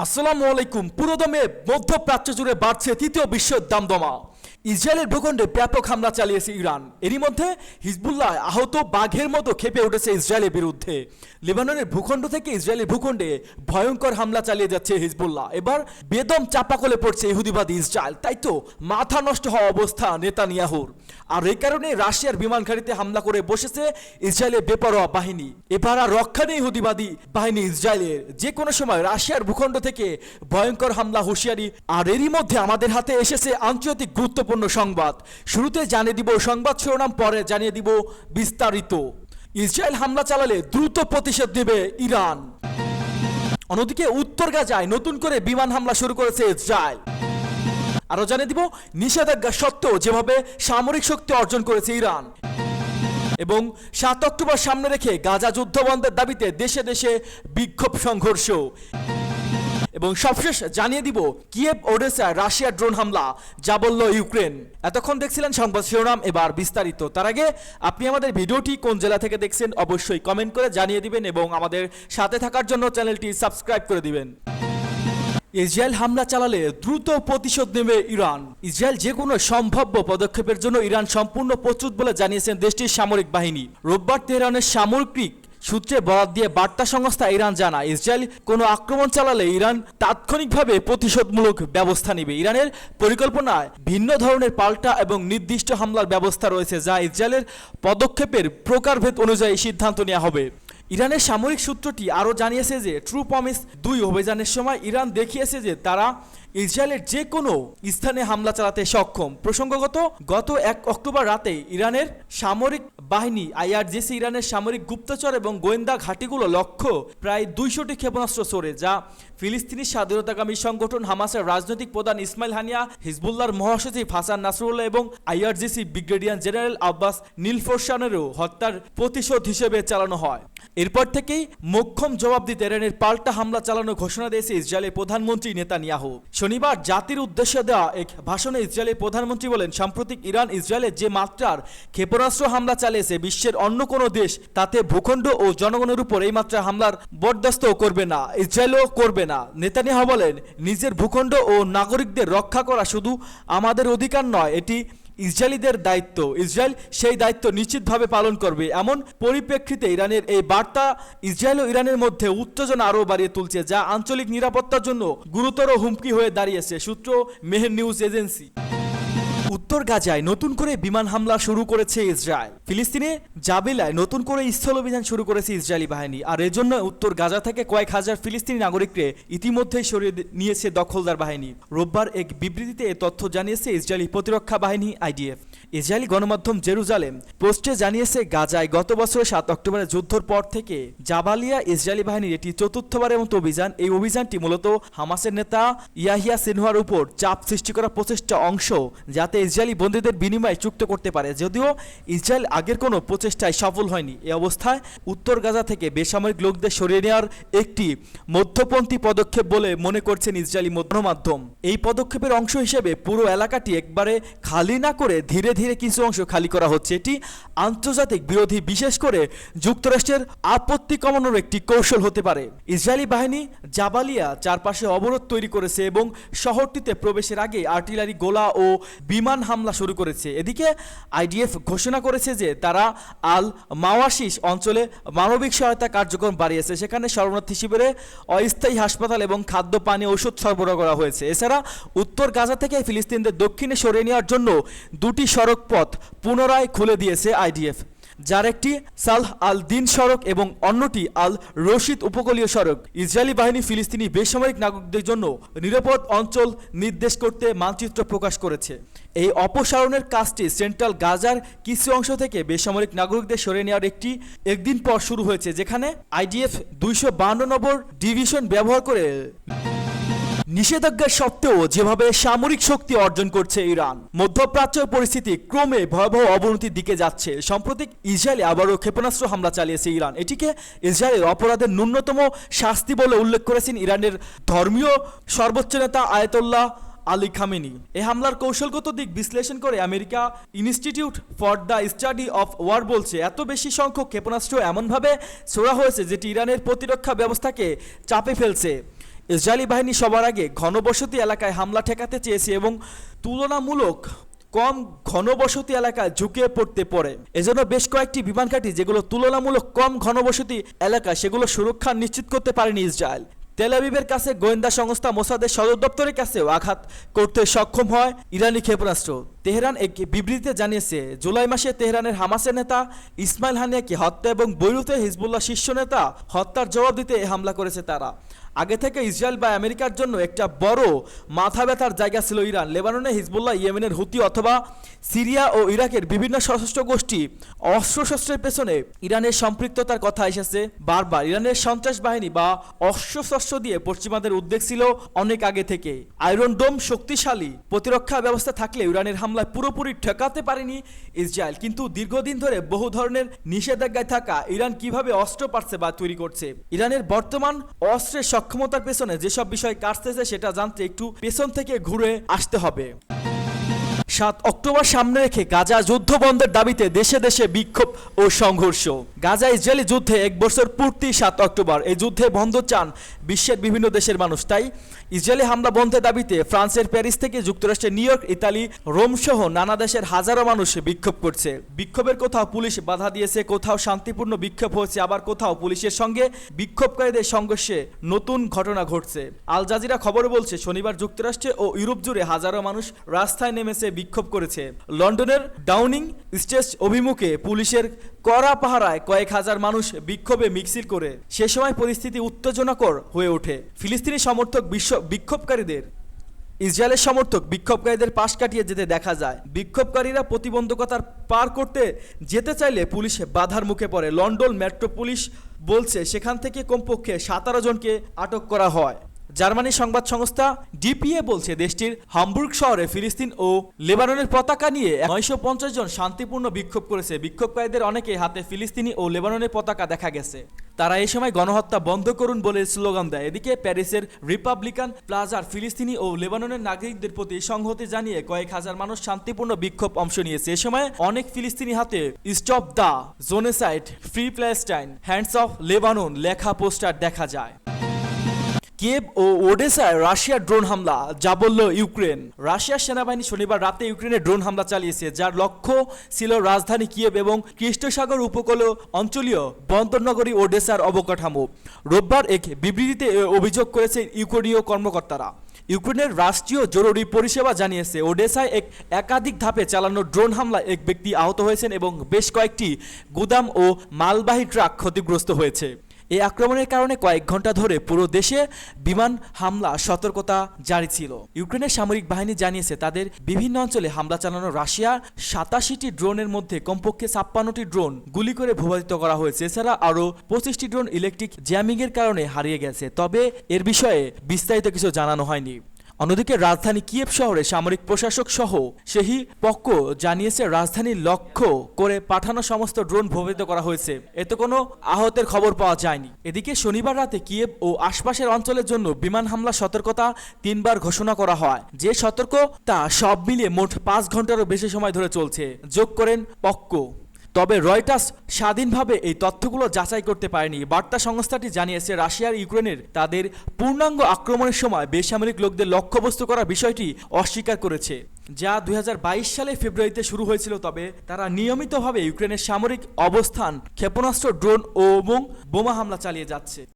আসসালামু আলাইকুম। পুরোদমে মধ্যপ্রাচ্য জুড়ে বাড়ছে তৃতীয় বিশ্বের দামদমা। ইসরায়েলের ভূখণ্ডে ব্যাপক হামলা চালিয়েছে ইরান। এরই মধ্যে হিজবুল্লাহ আহত বাঘের মতো খেপে উঠেছে ইসরায়েলের বিরুদ্ধে। লেবাননের ভূখণ্ড থেকে ইসরায়েলের ভূখণ্ডে ভয়ঙ্কর হামলা চালিয়ে যাচ্ছে হিজবুল্লাহ। এবার বেদম চাপাকলে পড়ছে ইহুদিবাদী ইসরায়েল। তাই তো মাথা নষ্ট হওয়া অবস্থা নেতানিয়াহুর। আর এই কারণে রাশিয়ার বিমান ঘাঁটিতে হামলা করে বসেছে ইসরায়েলের বেপরোয়া বাহিনী। এবার আর রক্ষা নেই ইহুদিবাদী বাহিনী ইসরায়েলের। যে কোনো সময় রাশিয়ার ভূখণ্ড থেকে ভয়ঙ্কর হামলা হুঁশিয়ারি। আর এরই মধ্যে আমাদের হাতে এসেছে আন্তর্জাতিক গুরুত্বপূর্ণ সংবাদ। শুরুতে জানিয়ে দিব সংবাদ শিরোনাম, পরে জানিয়ে দিব বিস্তারিত। ইসরায়েল হামলা চালালে দ্রুত প্রতিশোধ নেবে ইরান। অন্যদিকে উত্তর গাজায় নতুন করে বিমান হামলা শুরু করেছে ইসরায়েল। আরো জানিয়ে দিব নিষেধাজ্ঞা সত্ত্বেও যেভাবে সামরিক শক্তি অর্জন করেছে ইরান। এবং 7 অক্টোবর সামনে রেখে গাজা যুদ্ধ বন্ধের দাবিতে দেশে দেশে বিক্ষোভ সংঘর্ষ। এবং সবশেষ জানিয়ে দিব কিয়েভ ওডেসায় রাশিয়ার ড্রোন হামলা, যা বলল ইউক্রেন। এতক্ষণ দেখছিলেন সংবাদ শিরোনাম, এবার বিস্তারিত। তার আগে আপনি আমাদের ভিডিওটি কোন জেলা থেকে দেখছেন অবশ্যই কমেন্ট করে জানিয়ে দিবেন এবং আমাদের সাথে থাকার জন্য চ্যানেলটি সাবস্ক্রাইব করে দিবেন। ইসরায়েল হামলা চালালে দ্রুত প্রতিশোধ নেবে ইরান। ইসরায়েল যে কোনো সম্ভাব্য পদক্ষেপের জন্য ইরান সম্পূর্ণ প্রস্তুত বলে জানিয়েছেন দেশটির সামরিক বাহিনী। রোববার তেহরানের সামরিক সূত্রে বরাত দিয়ে বার্তা সংস্থা ইরান জানায়, ইসরায়েল কোনো আক্রমণ চালালে ইরান তাৎক্ষণিকভাবে প্রতিশোধমূলক ব্যবস্থা নেবে। ইরানের পরিকল্পনায় ভিন্ন ধরনের পাল্টা এবং নির্দিষ্ট হামলার ব্যবস্থা রয়েছে, যা ইসরায়েলের পদক্ষেপের প্রকারভেদ অনুযায়ী সিদ্ধান্ত নেওয়া হবে। ইরানের সামরিক সূত্রটি আরও জানিয়েছে যে ট্রু প্রমিস 2 অভিযানের সময় ইরান দেখিয়েছে যে তারা ইসরায়েলের যে কোনো স্থানে হামলা চালাতে সক্ষম। প্রসঙ্গত, গত 1 অক্টোবর রাতে ইরানের সামরিক বাহিনী আইআরজিসি ইরানের সামরিক গুপ্তচর এবং গোয়েন্দা ঘাঁটিগুলো লক্ষ্য প্রায় 200টি ক্ষেপণাস্ত্র ছোড়ে, যা ফিলিস্তিনি স্বাধীনতাকামী সংগঠন হামাসের রাজনৈতিক প্রধান ইসমাইল হানিয়া, হিজবুল্লাহর মহাসচিব হাসান নাসরুল্লাহ এবং আইআরজিসি ব্রিগেডিয়ার জেনারেল আব্বাস নীলফরসানেরও হত্যার প্রতিশোধ হিসেবে চালানো হয়। এরপর থেকেই মোক্ষম জবাব দিতে ইরানের পাল্টা হামলা চালানোর ঘোষণা দিয়েছে ইসরায়েলের প্রধানমন্ত্রী নেতানিয়াহু। শনিবার জাতির উদ্দেশ্যে দেওয়া এক ভাষণে ইসরায়েলের প্রধানমন্ত্রী বলেন, সাম্প্রতিক ইরান ইসরায়েলের যে মাত্রার ক্ষেপণাস্ত্র হামলা চালিয়েছে, বিশ্বের অন্য কোনো দেশ তাতে ভূখণ্ড ও জনগণের উপর এই মাত্রার হামলার বরদাস্ত করবে না, ইসরায়েলও করবে না। নেতানিয়াহু বলেন, নিজের ভূখণ্ড ও নাগরিকদের রক্ষা করা শুধু আমাদের অধিকার নয়, এটি ইসরায়েলিদের দায়িত্ব। ইসরায়েল সেই দায়িত্ব নিশ্চিতভাবে পালন করবে। এমন পরিপ্রেক্ষিতে ইরানের এই বার্তা ইসরায়েল ও ইরানের মধ্যে উত্তেজনা আরও বাড়িয়ে তুলছে, যা আঞ্চলিক নিরাপত্তার জন্য গুরুতর হুমকি হয়ে দাঁড়িয়েছে। সূত্র মেহের নিউজ এজেন্সি। উত্তর গাজায় নতুন করে বিমান হামলা শুরু করেছে ইসরায়েল। ফিলিস্তিনে জাবিলায় নতুন করে স্থল অভিযান শুরু করেছে ইসরায়েলি বাহিনী। আর এজন্য উত্তর গাজা থেকে কয়েক হাজার ফিলিস্তিনি নাগরিককে ইতিমধ্যেই সরিয়ে নিয়েছে দখলদার বাহিনী। রোববার এক বিবৃতিতে এ তথ্য জানিয়েছে ইসরায়েলি প্রতিরক্ষা বাহিনী আইডিএফ। ইসরায়েলি গণমাধ্যম জেরুজালেম পোস্টে জানিয়েছে, গাজায় গত বছর 7 অক্টোবরের যুদ্ধের পর থেকে জাবালিয়া ইসরায়েলি বাহিনীর এটি চতুর্থবারের মতো অভিযান। এই অভিযানটি মূলত হামাসের নেতা ইয়াহিয়া সিনওয়ার উপর চাপ সৃষ্টি করার প্রচেষ্টা অংশ, যাতে ইসরায়েলি বন্দীদের বিনিময়ে চুক্তি করতে পারে। যদিও ইসরায়েল আগের কোনো প্রচেষ্টায় সফল হয়নি। এই অবস্থায় উত্তর গাজা থেকে বেসামরিক লোকদের সরিয়ে নেওয়ার একটি মধ্যপন্থী পদক্ষেপ বলে মনে করছেন ইসরায়েলি গণমাধ্যম। এই পদক্ষেপের অংশ হিসেবে পুরো এলাকাটি একবারে খালি না করে ধীরে ধীরে কিছু অংশ খালি করা হচ্ছে। এটি আন্তর্জাতিক বিরোধী, বিশেষ করে যুক্তরাষ্ট্রের আপত্তি কমানোর একটি কৌশল হতে পারে। ইসরায়েলি বাহিনী জাবালিয়া চারপাশে অবরোধ তৈরি করেছে এবং শহরটিতে প্রবেশের আগে আর্টিলারি গোলা ও বিমান হামলা শুরু করেছে। এদিকে আইডিএফ ঘোষণা করেছে যে তারা আল মাওয়াশিস অঞ্চলে মানবিক সহায়তা কার্যক্রম বাড়িয়েছে। সেখানে শরণার্থী শিবিরে অস্থায়ী হাসপাতাল এবং খাদ্য পানি ওষুধ সরবরাহ করা হয়েছে। এছাড়া উত্তর গাজা থেকে ফিলিস্তিনদের দক্ষিণে সরিয়ে নেওয়ার জন্য 2টি সড়ক পথ পুনরায় খুলে দিয়েছে আইডিএফ, যার একটি সালহ আল দিন সড়ক এবং অন্যটি আল রশিদ উপকূলীয় সড়ক। ইসরায়েলি বাহিনী ফিলিস্তিনি বেসামরিক নাগরিকদের জন্য নিরাপদ অঞ্চল নির্দেশ করতে মানচিত্র প্রকাশ করেছে। এই অপসারণের কাজটি সেন্ট্রাল গাজার কিছু অংশ থেকে বেসামরিক নাগরিকদের সরিয়ে নেওয়ার একদিন পর শুরু হয়েছে, যেখানে আইডিএফ 252 নম্বর ডিভিশন ব্যবহার করে নিষেধাজ্ঞা সত্ত্বেও যেভাবে সামরিক শক্তি অর্জন করছে ইরান। মধ্যপ্রাচ্যের পরিস্থিতি ক্রমে ভয়াবহ অবনতির দিকে যাচ্ছে। সম্প্রতি ইসরায়েলে আবারও ক্ষেপণাস্ত্র হামলা চালিয়েছে ইরান। এটিকে ইসরায়েলের অপরাধের ন্যূনতম শাস্তি বলে উল্লেখ করেছেন ইরানের ধর্মীয় সর্বোচ্চ নেতা আয়াতুল্লাহ আলী খামেনি। এই হামলার কৌশলগত দিক বিশ্লেষণ করে America institute for the study of war বলছে, এত বেশি সংখ্যক ক্ষেপণাস্ত্র এমনভাবে ছোড়া হয়েছে যেটি ইরানের প্রতিরক্ষা ব্যবস্থাকে চাপে ফেলছে। ইসরায়েলি বাহিনী সবার আগে ঘনবসতি এলাকায় হামলা ঠেকাতে চেয়েছে এবং তুলনামূলক কম ঘনবসতি এলাকায় ঝুঁকে পড়তে পারে। এজন্য বেশ কয়েকটি বিমান ঘাঁটি যেগুলো তুলনামূলক কম ঘনবসতি এলাকা সেগুলো সুরক্ষা নিশ্চিত করতে পারেনি ইসরায়েল। তেল আবিবের কাছে গোয়েন্দা সংস্থা মোসাদের সদর দপ্তরের কাছেও আঘাত করতে সক্ষম হয় ইরানি ক্ষেপণাস্ত্র। তেহরান এক বিবৃতিতে জানিয়েছে, জুলাই মাসে তেহরানের হামাসের নেতা ইসমাইল হানিয়াকে হত্যা এবং বৈরুতে হিজবুল্লাহ শীর্ষ নেতা হত্যার জবাব দিতে এই হামলা করেছে তারা। আগে থেকে ইসরায়েল বা আমেরিকার জন্য একটা বড় মাথা ব্যথার জায়গা ছিল ইরান। লেবাননে হিজবুল্লাহ, ইয়েমেনের হুতি অথবা সিরিয়া ও ইরাকের বিভিন্ন সশস্ত্র গোষ্ঠী অস্ত্রশস্ত্রের পেছনে ইরানের সম্পৃক্ততার কথা এসেছে বারবার। ইরানের সন্ত্রাস বাহিনী বা অস্ত্রশস্ত্র দিয়ে পশ্চিমাদের উদ্বেগ ছিল অনেক আগে থেকে। আয়রন ডোম শক্তিশালী প্রতিরক্ষা ব্যবস্থা থাকলে ইরানের হামলায় পুরোপুরি ঠেকাতে পারেনি ইসরায়েল। কিন্তু দীর্ঘদিন ধরে বহু ধরনের নিষেধাজ্ঞায় থাকা ইরান কিভাবে অস্ত্র পাচ্ছে বা তৈরি করছে, ইরানের বর্তমান অস্ত্রের সক্ষমতার পেছনে যেসব বিষয় কাটতেছে সেটা জানতে একটু পেছন থেকে ঘুরে আসতে হবে। 7 অক্টোবর সামনে রেখে গাজা যুদ্ধ বন্ধের দাবিতে দেশে দেশে বিক্ষোভ ও সংঘর্ষ। গাজা ইসরায়েলি যুদ্ধে 1 বছর পূর্তি 7 অক্টোবর। এই যুদ্ধে বন্ধ চান বিশ্বের বিভিন্ন দেশের মানুষ। তাই ইসরায়েলি হামলা বন্ধের দাবিতে ফ্রান্সের প্যারিস থেকে যুক্তরাষ্ট্রের নিউ ইয়র্ক, ইতালি, রোম সহ নানা দেশের হাজারো মানুষ বিক্ষোভ করছে। বিক্ষোভের কোথাও পুলিশ বাধা দিয়েছে, কোথাও শান্তিপূর্ণ বিক্ষোভ হয়েছে, আবার কোথাও পুলিশের সঙ্গে বিক্ষোভকারীদের সংঘর্ষে নতুন ঘটনা ঘটছে। আল জাজিরা খবরে বলছে, শনিবার যুক্তরাষ্ট্রে ও ইউরোপ জুড়ে হাজারো মানুষ রাস্তায় নেমেছে, বিক্ষোভ করেছে। লন্ডনের ডাউনিং স্ট্রিট অভিমুখে পুলিশের কড়া পাহারায় কয়েক হাজার মানুষ বিক্ষোভে মিছিল করে। সে সময় পরিস্থিতি উত্তেজনাকর হয়ে ওঠে। ফিলিস্তিনি সমর্থক বিক্ষোভকারীদের ইসরায়েলের সমর্থক বিক্ষোভকারীদের পাশ কাটিয়ে যেতে দেখা যায়। বিক্ষোভকারীরা প্রতিবন্ধকতার পার করতে যেতে চাইলে পুলিশ বাধার মুখে পড়ে। লন্ডন মেট্রো পুলিশ বলছে সেখান থেকে কমপক্ষে 17 জনকে আটক করা হয়। জার্মানির সংবাদ সংস্থা ডিপিএ বলছে, দেশটির হামবুর্গ শহরে ফিলিস্তিন ও লেবাননের পতাকা নিয়ে 950 জন শান্তিপূর্ণ বিক্ষোভ করেছে। বিক্ষোভকারীদের অনেকে হাতে ফিলিস্তিনি ও লেবাননের পতাকা দেখা গেছে। তারা এই সময় গণহত্যা বন্ধ করুন বলে স্লোগান দেয়। এদিকে প্যারিসের রিপাবলিকান প্লাজার ফিলিস্তিনি ও লেবাননের নাগরিকদের প্রতি সংহতি জানিয়ে কয়েক হাজার মানুষ শান্তিপূর্ণ বিক্ষোভ অংশ নিয়েছে। এ সময় অনেক ফিলিস্তিনি হাতে stop the genocide, free Palestine, hands off Lebanon লেখা পোস্টার দেখা যায়। কিয়েভ ও ওডেসায় রাশিয়ার ড্রোন হামলা, যা বলল ইউক্রেন। রাশিয়ার সেনাবাহিনী শনিবার রাতে ইউক্রেনে ড্রোন হামলা চালিয়েছে, যার লক্ষ্য ছিল রাজধানী কিয়েভ এবং কৃষ্ণসাগর উপকূলীয় অঞ্চলীয় বন্দরনগরী ওডেসার অবকাঠামো। রোববার এক বিবৃতিতে অভিযোগ করেছে ইউক্রেনীয় কর্মকর্তারা। ইউক্রেনের রাষ্ট্রীয় জরুরি পরিষেবা জানিয়েছে, ওডেসায় একাধিক ধাপে চালানো ড্রোন হামলায় এক ব্যক্তি আহত হয়েছেন এবং বেশ কয়েকটি গুদাম ও মালবাহী ট্রাক ক্ষতিগ্রস্ত হয়েছে। এই আক্রমণের কারণে কয়েক ঘন্টা ধরে পুরো দেশে বিমান হামলা সতর্কতা জারি ছিল। ইউক্রেনের সামরিক বাহিনী জানিয়েছে, তাদের বিভিন্ন অঞ্চলে হামলা চালানো রাশিয়ার 87টি ড্রোনের মধ্যে কমপক্ষে 56টি ড্রোন গুলি করে ভূপাতিত করা হয়েছে। এছাড়া আরও 25টি ড্রোন ইলেকট্রিক জ্যামিংয়ের কারণে হারিয়ে গেছে, তবে এর বিষয়ে বিস্তারিত কিছু জানানো হয়নি। অন্যদিকে রাজধানী কিয়েভ শহরে সামরিক প্রশাসক সহ সেই পক্ষ জানিয়েছে, রাজধানীর লক্ষ্য করে পাঠানো সমস্ত ড্রোন ভূপাতিত করা হয়েছে। এতে কোনো আহতের খবর পাওয়া যায়নি। এদিকে শনিবার রাতে কিয়েভ ও আশপাশের অঞ্চলের জন্য বিমান হামলা সতর্কতা 3 বার ঘোষণা করা হয়। যে সতর্কতা সব মিলিয়ে মোট 5 ঘন্টারও বেশি সময় ধরে চলছে, যোগ করেন পক্ষ। তবে রয়টার্স স্বাধীনভাবে এই তথ্যগুলো যাচাই করতে পারেনি। বার্তা সংস্থাটি জানিয়েছে, রাশিয়ার ইউক্রেনের তাদের পূর্ণাঙ্গ আক্রমণের সময় বেসামরিক লোকদের লক্ষ্যবস্তু করা বিষয়টি অস্বীকার করেছে, যা 2022 সালে ফেব্রুয়ারিতে শুরু হয়েছিল। তবে তারা নিয়মিতভাবে ইউক্রেনের সামরিক অবস্থান, ক্ষেপণাস্ত্র, ড্রোন এবং বোমা হামলা চালিয়ে যাচ্ছে।